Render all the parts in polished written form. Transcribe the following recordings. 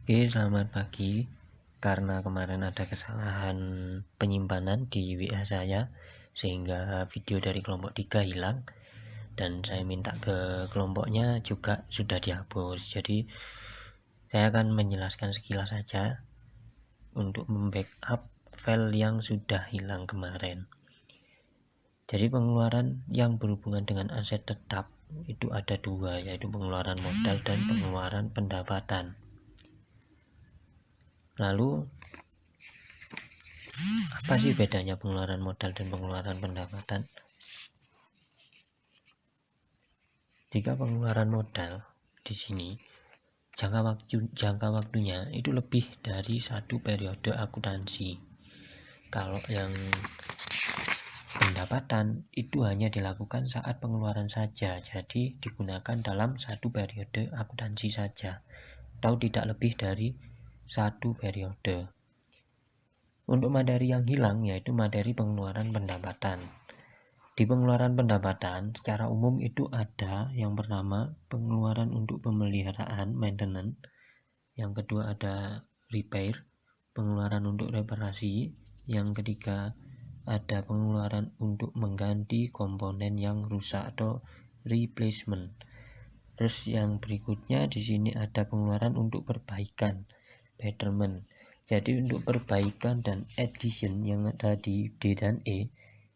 Oke, selamat pagi. Karena kemarin ada kesalahan penyimpanan di WA saya, sehingga video dari kelompok 3 hilang, dan saya minta ke kelompoknya juga sudah dihapus. Jadi saya akan menjelaskan sekilas saja untuk membackup file yang sudah hilang kemarin. Jadi pengeluaran yang berhubungan dengan aset tetap itu ada dua, yaitu pengeluaran modal dan pengeluaran pendapatan. Lalu apa sih bedanya pengeluaran modal dan pengeluaran pendapatan? Jika pengeluaran modal di sini jangka waktunya itu lebih dari satu periode akuntansi. Kalau yang pendapatan itu hanya dilakukan saat pengeluaran saja, jadi digunakan dalam satu periode akuntansi saja, atau tidak lebih dari satu periode. Untuk materi yang hilang yaitu materi pengeluaran pendapatan. Di pengeluaran pendapatan secara umum itu ada yang pertama pengeluaran untuk pemeliharaan maintenance, yang kedua ada repair, pengeluaran untuk reparasi, yang ketiga ada pengeluaran untuk mengganti komponen yang rusak atau replacement. Terus yang berikutnya di sini ada pengeluaran untuk perbaikan, betterment. Jadi untuk perbaikan dan addition yang ada di D dan E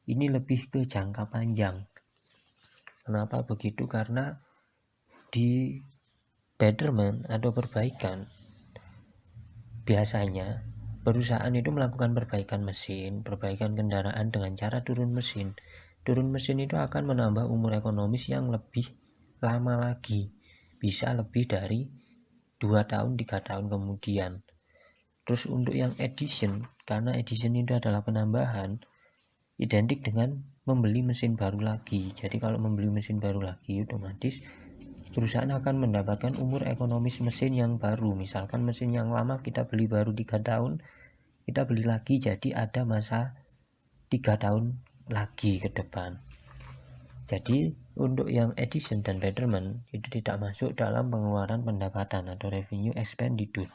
ini lebih ke jangka panjang. Kenapa begitu? Karena di betterment atau perbaikan biasanya perusahaan itu melakukan perbaikan mesin, perbaikan kendaraan dengan cara turun mesin. Turun mesin itu akan menambah umur ekonomis yang lebih lama lagi, bisa lebih dari 2 tahun 3 tahun kemudian. Terus untuk yang addition, karena addition itu adalah penambahan, identik dengan membeli mesin baru lagi. Jadi kalau membeli mesin baru lagi, otomatis perusahaan akan mendapatkan umur ekonomis mesin yang baru. Misalkan mesin yang lama kita beli baru 3 tahun, kita beli lagi, jadi ada masa 3 tahun lagi ke depan. Jadi untuk yang addition dan betterment itu tidak masuk dalam pengeluaran pendapatan atau revenue expenditure.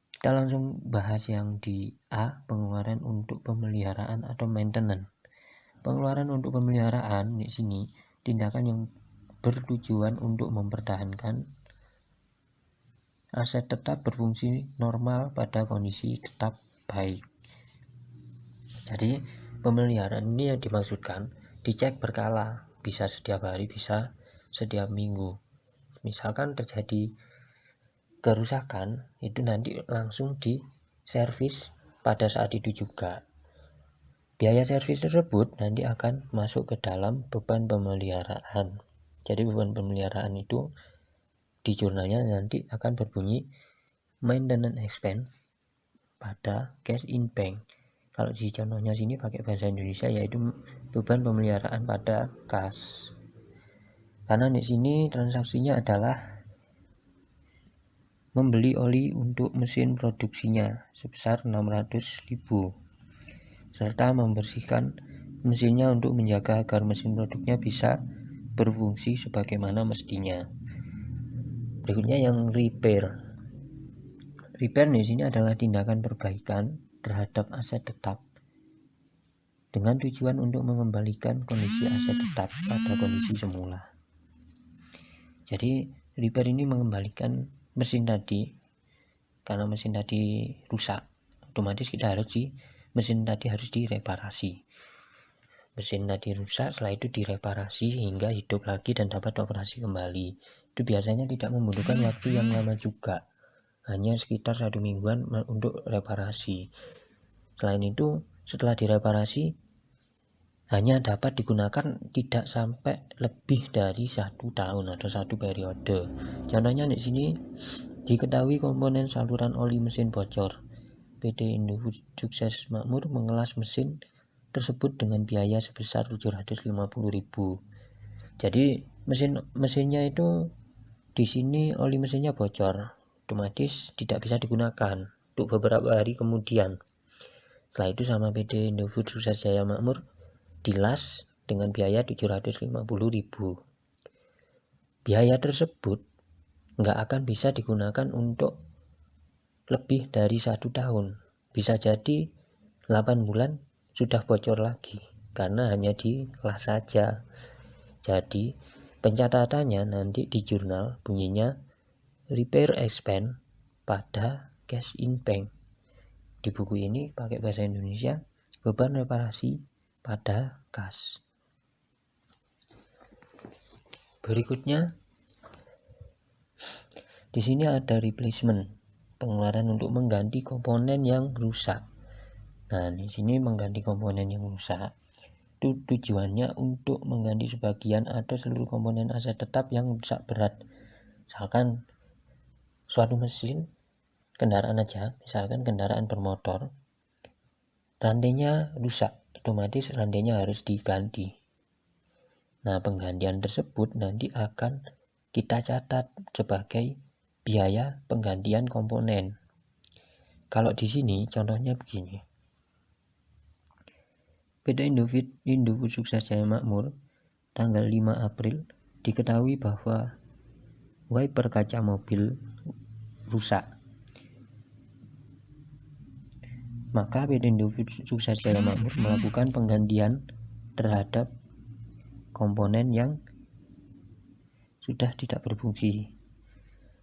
Kita langsung bahas yang di A, pengeluaran untuk pemeliharaan atau maintenance. Pengeluaran untuk pemeliharaan di sini tindakan yang bertujuan untuk mempertahankan aset tetap berfungsi normal pada kondisi tetap baik. Jadi pemeliharaan ini yang dimaksudkan dicek berkala, bisa setiap hari, bisa setiap minggu. Misalkan terjadi kerusakan, itu nanti langsung di servis pada saat itu juga. Biaya servis tersebut nanti akan masuk ke dalam beban pemeliharaan. Jadi beban pemeliharaan itu di jurnalnya nanti akan berbunyi maintenance expense pada cash in bank. Kalau di contohnya sini pakai bahasa Indonesia yaitu beban pemeliharaan pada kas. Karena di sini transaksinya adalah membeli oli untuk mesin produksinya sebesar 600.000 serta membersihkan mesinnya untuk menjaga agar mesin produknya bisa berfungsi sebagaimana mestinya. Berikutnya yang repair. Repair di sini adalah tindakan perbaikan terhadap aset tetap dengan tujuan untuk mengembalikan kondisi aset tetap pada kondisi semula. Jadi repair ini mengembalikan mesin tadi, karena mesin tadi rusak, otomatis mesin tadi harus direparasi. Mesin tadi rusak, setelah itu direparasi sehingga hidup lagi dan dapat operasi kembali. Itu biasanya tidak membutuhkan waktu yang lama juga, hanya sekitar 1 mingguan untuk reparasi. Selain itu, setelah direparasi hanya dapat digunakan tidak sampai lebih dari 1 tahun atau 1 periode. Contohnya di sini diketahui komponen saluran oli mesin bocor. PT Indofood Sukses Makmur mengelas mesin tersebut dengan biaya sebesar 750.000. Jadi mesinnya itu di sini oli mesinnya bocor, otomatis tidak bisa digunakan untuk beberapa hari kemudian. Setelah itu sama PT Indofood Sukses Jaya Makmur dilas dengan biaya 750.000. Biaya tersebut nggak akan bisa digunakan untuk lebih dari 1 tahun. Bisa jadi 8 bulan sudah bocor lagi karena hanya dilas saja. Jadi pencatatannya nanti di jurnal bunyinya repair expense pada cash in bank. Di buku ini pakai bahasa Indonesia, beban reparasi pada kas. Berikutnya di sini ada replacement, pengeluaran untuk mengganti komponen yang rusak. Nah, di sini mengganti komponen yang rusak itu tujuannya untuk mengganti sebagian atau seluruh komponen aset tetap yang rusak berat. Misalkan suatu mesin kendaraan aja, misalkan kendaraan bermotor, rantainya rusak, otomatis rantainya harus diganti. Nah, penggantian tersebut nanti akan kita catat sebagai biaya penggantian komponen. Kalau di sini contohnya begini. PT Indofood Sukses Jaya Makmur tanggal 5 April diketahui bahwa wiper kaca mobil rusak. Maka PT Indofood Sukses Jaya Makmur melakukan penggantian terhadap komponen yang sudah tidak berfungsi.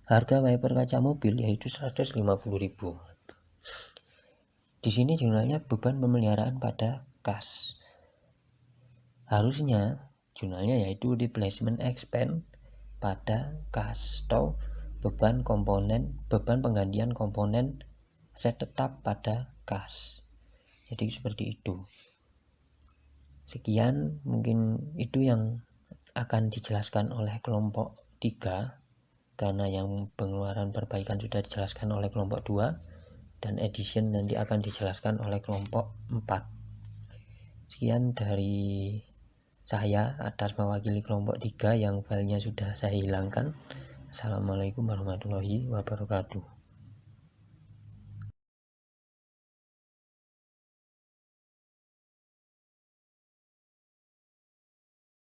Harga wiper kaca mobil yaitu 150.000. Di sini jurnalnya beban pemeliharaan pada kas. Harusnya jurnalnya yaitu replacement expense pada kas atau beban penggantian komponen aset tetap pada kas. Jadi seperti itu. Sekian mungkin itu yang akan dijelaskan oleh kelompok 3 karena yang pengeluaran perbaikan sudah dijelaskan oleh kelompok 2 dan edition nanti akan dijelaskan oleh kelompok 4. Sekian dari saya atas mewakili kelompok 3 yang filenya sudah saya hilangkan. Assalamualaikum warahmatullahi wabarakatuh.